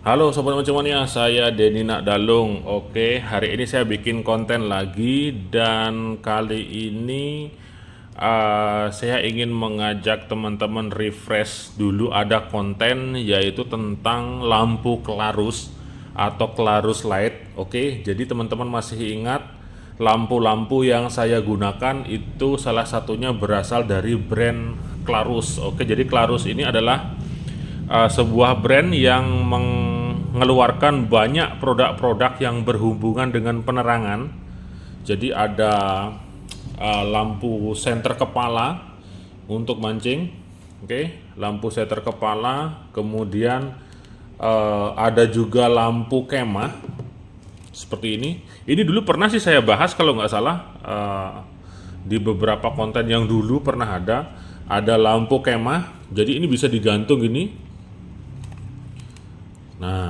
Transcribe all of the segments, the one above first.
Halo Sobat Macamania, saya Denny Nakdalung. Oke, hari ini saya bikin konten lagi dan kali ini saya ingin mengajak teman-teman refresh dulu ada konten yaitu tentang lampu Clarus atau Clarus Light. Oke, jadi teman-teman masih ingat lampu-lampu yang saya gunakan itu salah satunya berasal dari brand Clarus. Oke, jadi Clarus ini adalah sebuah brand yang mengeluarkan banyak produk-produk yang berhubungan dengan penerangan. Jadi ada lampu senter kepala untuk mancing, oke, lampu senter kepala, kemudian ada juga lampu kemah seperti ini. Ini dulu pernah sih saya bahas kalau nggak salah di beberapa konten yang dulu pernah ada lampu kemah. Jadi ini bisa digantung gini. Nah,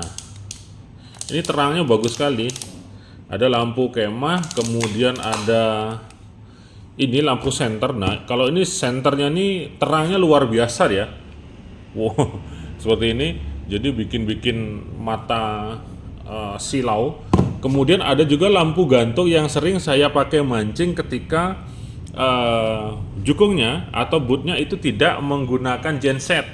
ini terangnya bagus sekali. Ada lampu kemah, kemudian ada ini lampu senter. Nah, kalau ini senternya nih terangnya luar biasa ya. Wow, seperti ini. Jadi bikin mata silau. Kemudian ada juga lampu gantung yang sering saya pakai mancing ketika jukungnya atau bootnya itu tidak menggunakan genset.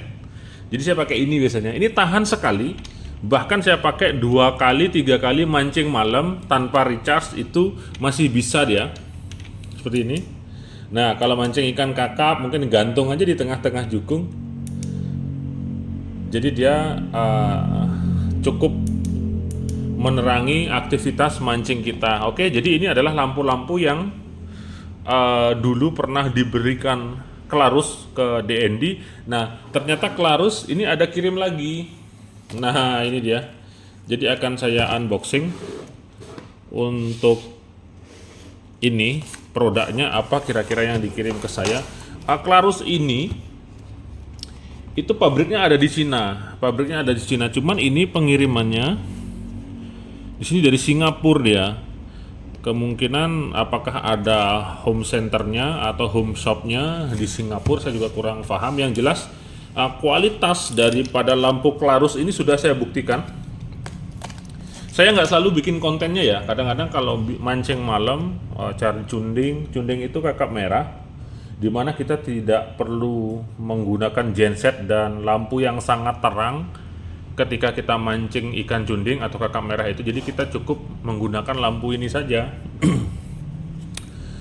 Jadi saya pakai ini biasanya. Ini tahan sekali. Bahkan saya pakai 2 kali 3 kali mancing malam tanpa recharge itu masih bisa dia. Seperti ini. Nah, kalau mancing ikan kakap mungkin gantung aja di tengah-tengah jukung. Jadi dia cukup menerangi aktivitas mancing kita. Oke, jadi ini adalah lampu-lampu yang dulu pernah diberikan Clarus ke DND. Nah, ternyata Clarus ini ada kirim lagi. Nah, ini dia. Jadi akan saya unboxing untuk ini produknya apa kira-kira yang dikirim ke saya. Clarus ini itu pabriknya ada di Cina. Pabriknya ada di Cina. Cuman ini pengirimannya di sini dari Singapura dia. Kemungkinan apakah ada home centernya atau home shopnya di Singapura, saya juga kurang paham. Yang jelas kualitas daripada lampu Clarus ini sudah saya buktikan. Saya nggak selalu bikin kontennya ya. Kadang-kadang kalau mancing malam cari cunding itu kakap merah, dimana kita tidak perlu menggunakan genset dan lampu yang sangat terang ketika kita mancing ikan cunding atau kakap merah itu. Jadi kita cukup menggunakan lampu ini saja.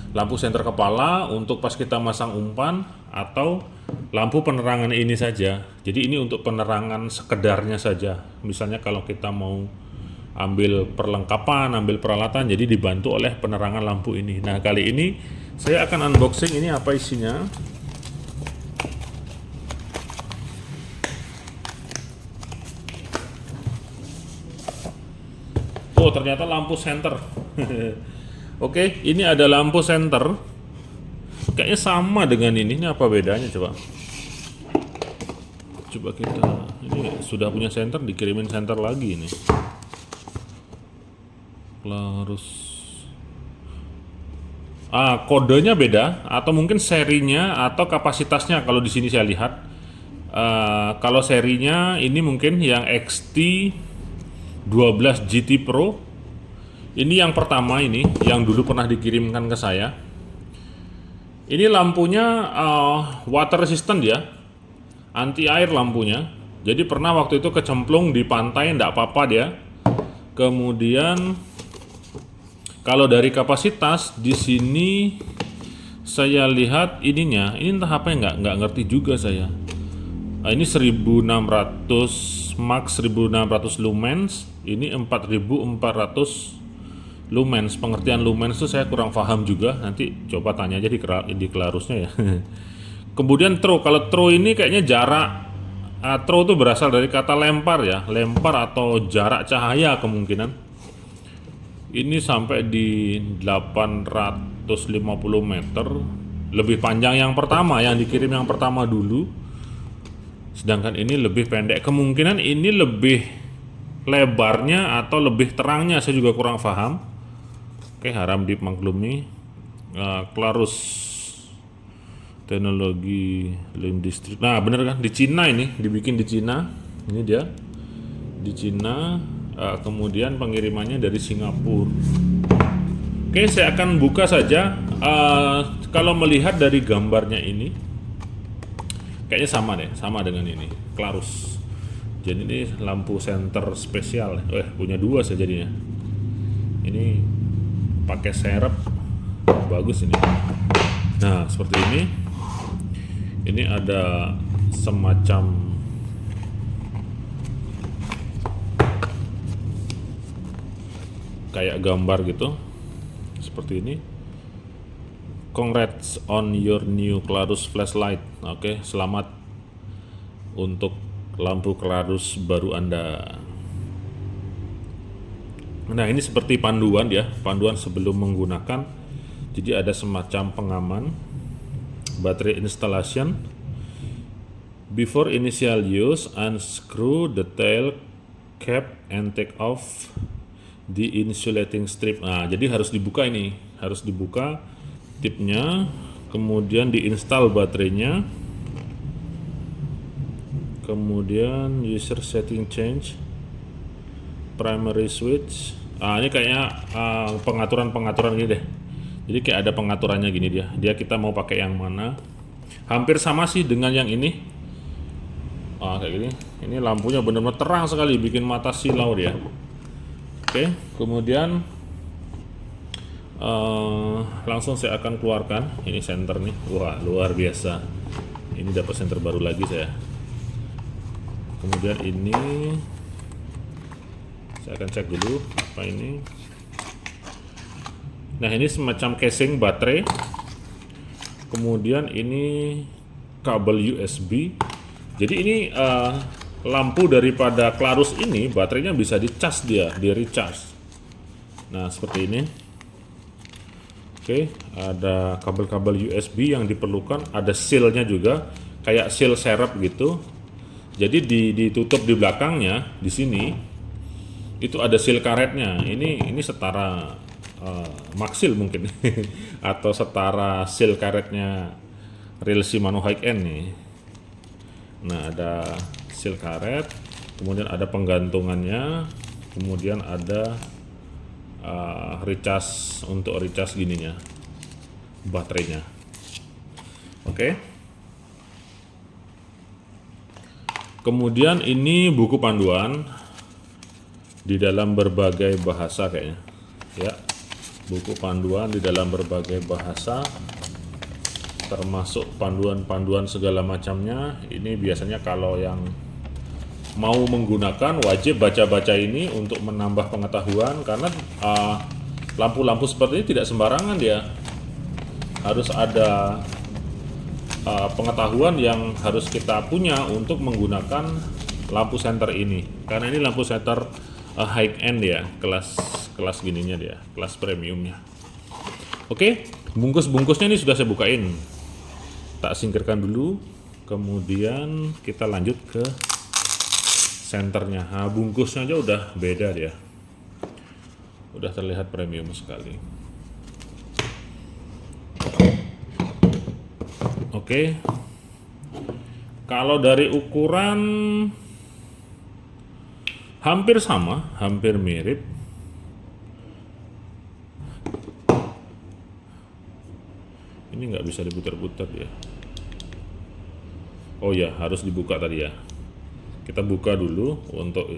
Lampu senter kepala untuk pas kita masang umpan atau lampu penerangan ini saja. Jadi ini untuk penerangan sekedarnya saja. Misalnya kalau kita mau ambil perlengkapan, ambil peralatan, jadi dibantu oleh penerangan lampu ini. Nah, kali ini saya akan unboxing ini apa isinya. Oh, ternyata lampu senter. Oke, ini ada lampu senter. Kayaknya sama dengan ini. Ini apa bedanya coba? Coba kita. Ini sudah punya senter, dikirimin senter lagi ini. Clarus. Kodenya beda atau mungkin serinya atau kapasitasnya kalau di sini saya lihat. Kalau serinya ini mungkin yang XT 12 GT Pro. Ini yang pertama ini, yang dulu pernah dikirimkan ke saya. Ini lampunya water resistant ya, anti air lampunya. Jadi pernah waktu itu kecemplung di pantai, enggak apa-apa dia. Kemudian kalau dari kapasitas di sini saya lihat ininya, ini entah apa yang nggak ngerti juga saya. Ini 1600 max 1600 lumens, ini 4400 lumens. Pengertian lumens itu saya kurang paham juga. Nanti coba tanya aja di Clarusnya ya. Kemudian throw. Kalau throw ini kayaknya jarak. Throw itu berasal dari kata lempar ya. Lempar atau jarak cahaya kemungkinan. Ini sampai di 850 meter. Lebih panjang yang pertama, yang dikirim yang pertama dulu. Sedangkan ini lebih pendek. Kemungkinan ini lebih lebarnya atau lebih terangnya saya juga kurang paham. Oke, harap dimaklumi. Clarus teknologi Lim District. Nah, bener kan di Cina, ini dibikin di Cina. Ini dia. di Cina, kemudian pengirimannya dari Singapura. Oke, saya akan buka saja. Kalau melihat dari gambarnya ini, kayaknya sama deh, sama dengan ini, Clarus. Jadi ini lampu senter spesial. Punya dua saya jadinya. Ini pakai serep, bagus ini. Nah, seperti ini. Ini ada semacam kayak gambar gitu, seperti ini. Congrats on your new Clarus flashlight. Oke, selamat untuk lampu Clarus baru Anda. Nah, ini seperti panduan ya, panduan sebelum menggunakan. Jadi ada semacam pengaman, baterai installation. Before initial use, unscrew the tail cap and take off the insulating strip. Nah, jadi harus dibuka ini, harus dibuka tipnya, kemudian diinstal baterainya, kemudian user setting change, primary switch. Ini kayaknya pengaturan gini deh. Jadi kayak ada pengaturannya gini dia kita mau pakai yang mana. Hampir sama sih dengan yang ini. Kayak gini. Ini lampunya benar-benar terang sekali, bikin mata silau dia. Oke, kemudian langsung saya akan keluarkan ini senter nih. Wah, luar biasa. Ini dapat senter baru lagi saya. Kemudian ini saya akan cek dulu apa ini. Nah, ini semacam casing baterai. Kemudian ini kabel USB. Jadi ini lampu daripada Clarus ini baterainya bisa dicas di recharge. Nah, seperti ini. Oke, ada kabel-kabel USB yang diperlukan, ada sealnya juga, kayak seal serep gitu. Jadi ditutup di belakangnya, di sini itu ada seal karetnya. Ini setara Maxil mungkin atau setara seal karetnya real Shimano high-end nih. Nah, ada seal karet, kemudian ada penggantungannya, kemudian ada recharge untuk recharge gininya, baterainya. Oke. Kemudian ini buku panduan di dalam berbagai bahasa kayaknya. Ya, buku panduan di dalam berbagai bahasa, termasuk panduan-panduan segala macamnya. Ini biasanya kalau yang mau menggunakan wajib baca-baca ini untuk menambah pengetahuan, karena lampu-lampu seperti ini tidak sembarangan dia. Harus ada pengetahuan yang harus kita punya untuk menggunakan lampu senter ini, karena ini lampu senter high end ya, kelas gininya dia, kelas premiumnya. Oke, bungkus-bungkusnya ini sudah saya bukain, tak singkirkan dulu, kemudian kita lanjut ke senternya. Nah, bungkusnya aja udah beda dia, udah terlihat premium sekali. Oke, kalau dari ukuran hampir sama, hampir mirip. Ini nggak bisa diputar-putar ya. Oh ya, harus dibuka tadi ya. Kita buka dulu untuk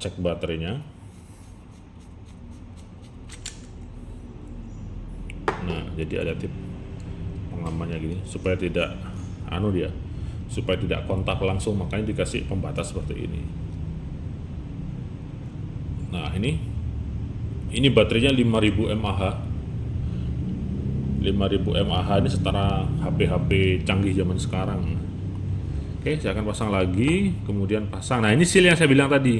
cek baterainya. Nah, jadi ada tip pengamannya gini supaya tidak supaya tidak kontak langsung, makanya dikasih pembatas seperti ini. Nah, ini baterainya 5000 mAh. 5000 mAh ini setara HP-HP canggih zaman sekarang. Oke, saya akan pasang lagi, kemudian pasang. Nah, ini seal yang saya bilang tadi.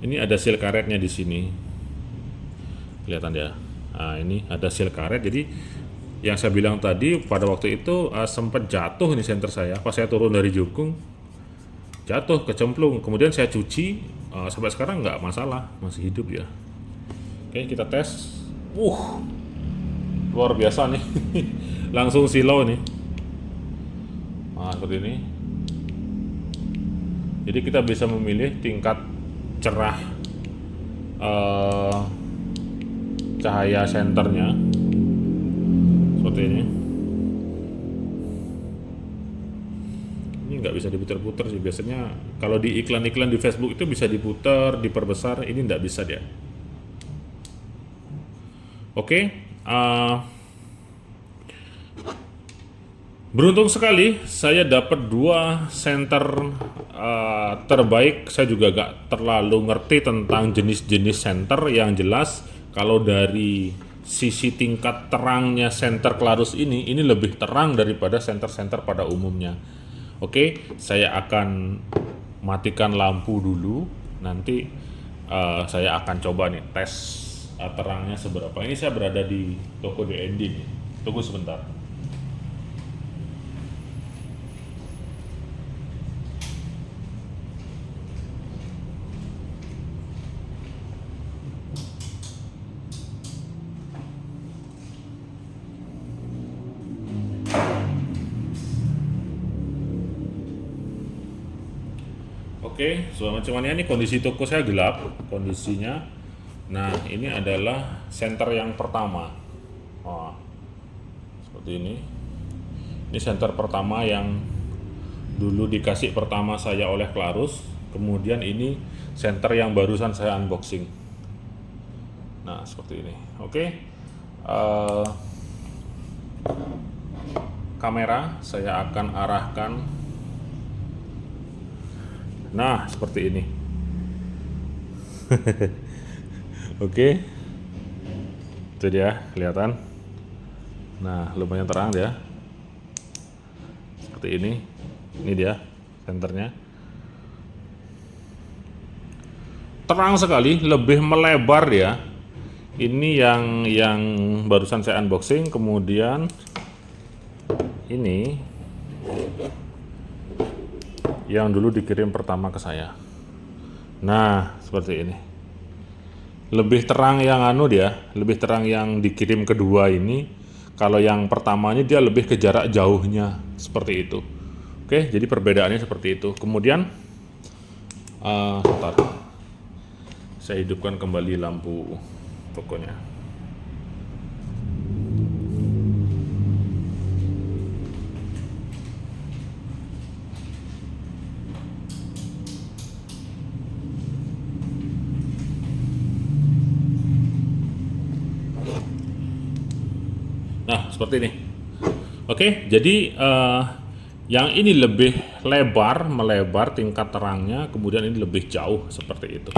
Ini ada seal karetnya di sini. Kelihatan ya. Nah, ini ada seal karet. Jadi yang saya bilang tadi, pada waktu itu sempat jatuh ini senter saya. Pas saya turun dari jukung, jatuh, kecemplung. Kemudian saya cuci, sampai sekarang nggak masalah, masih hidup ya. Oke, kita tes. Luar biasa nih. Langsung silau ini. Nah, seperti ini. Jadi kita bisa memilih tingkat cerah cahaya senternya seperti ini. Ini nggak bisa diputar-putar sih, biasanya kalau di iklan-iklan di Facebook itu bisa diputar, diperbesar, ini nggak bisa dia. Oke, beruntung sekali saya dapat dua senter terbaik. Saya juga gak terlalu ngerti tentang jenis-jenis senter. Yang jelas kalau dari sisi tingkat terangnya senter Clarus ini lebih terang daripada senter-senter pada umumnya. Oke, saya akan matikan lampu dulu. Nanti saya akan coba nih tes terangnya seberapa. Ini saya berada di toko DND nih. Tunggu sebentar. Oke, sobat cuman ini kondisi toko saya gelap kondisinya. Nah, ini adalah senter yang pertama. Oh, seperti ini. Ini senter pertama yang dulu dikasih pertama saya oleh Clarus. Kemudian ini senter yang barusan saya unboxing. Nah, seperti ini. Oke. Kamera saya akan arahkan. Nah, seperti ini. Oke. Itu dia, kelihatan. Nah, lumayan terang dia. Seperti ini. Ini dia senternya. Terang sekali, lebih melebar ya. Ini yang barusan saya unboxing, kemudian ini yang dulu dikirim pertama ke saya. Nah, seperti ini. Lebih terang yang lebih terang yang dikirim kedua ini. Kalau yang pertamanya dia lebih ke jarak jauhnya, seperti itu. Oke, jadi perbedaannya seperti itu. Kemudian, sebentar. Saya hidupkan kembali lampu tokonya. Nah, seperti ini. Oke, jadi yang ini lebih melebar tingkat terangnya, kemudian ini lebih jauh seperti itu.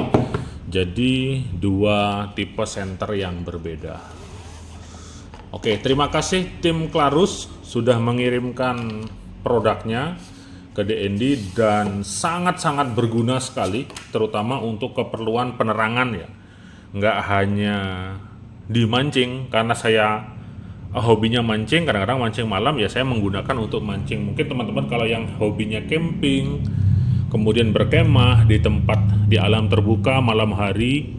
Jadi dua tipe senter yang berbeda. Oke, terima kasih tim Clarus sudah mengirimkan produknya ke DND dan sangat-sangat berguna sekali, terutama untuk keperluan penerangan ya. Nggak hanya dimancing, karena saya hobinya mancing, kadang-kadang mancing malam ya saya menggunakan untuk mancing. Mungkin teman-teman kalau yang hobinya camping, kemudian berkemah di tempat di alam terbuka malam hari,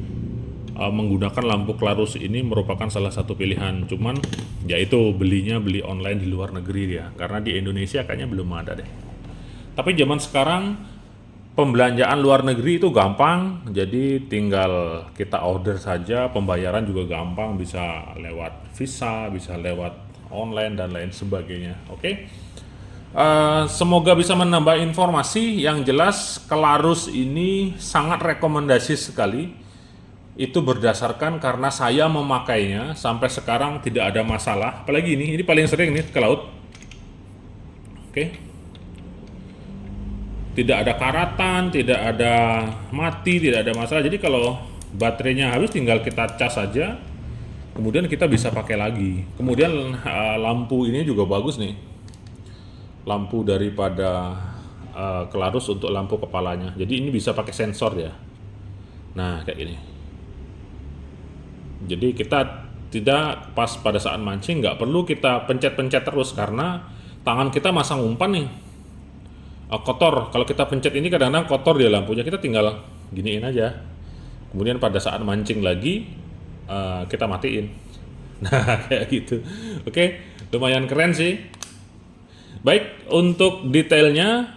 menggunakan lampu Clarus ini merupakan salah satu pilihan. Cuman ya itu beli online di luar negeri ya, karena di Indonesia kayaknya belum ada deh. Tapi zaman sekarang pembelanjaan luar negeri itu gampang, jadi tinggal kita order saja, pembayaran juga gampang, bisa lewat Visa, bisa lewat online dan lain sebagainya. Oke. Semoga bisa menambah informasi. Yang jelas Clarus ini sangat rekomendasi sekali. Itu berdasarkan karena saya memakainya sampai sekarang tidak ada masalah. Apalagi ini paling sering nih ke laut. Oke. Tidak ada karatan, tidak ada mati, tidak ada masalah. Jadi kalau baterainya habis tinggal kita cas saja, kemudian kita bisa pakai lagi. Kemudian lampu ini juga bagus nih, lampu daripada Clarus untuk lampu kepalanya. Jadi ini bisa pakai sensor ya. Nah, kayak gini. Jadi kita tidak pas pada saat mancing nggak perlu kita pencet-pencet terus, karena tangan kita masang umpan nih. Kotor, kalau kita pencet ini kadang-kadang kotor dia lampunya, kita tinggal giniin aja, kemudian pada saat mancing lagi kita matiin. Nah, kayak gitu. Oke, lumayan keren sih. Baik, untuk detailnya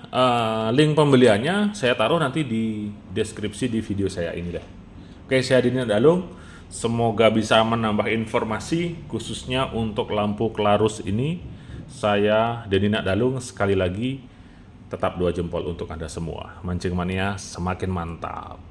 link pembeliannya saya taruh nanti di deskripsi di video saya ini deh. Oke, saya Dini Dalung. Semoga bisa menambah informasi khususnya untuk lampu Clarus ini. Saya Deni Dalung, sekali lagi tetap 2 jempol untuk Anda semua. Mancing mania semakin mantap.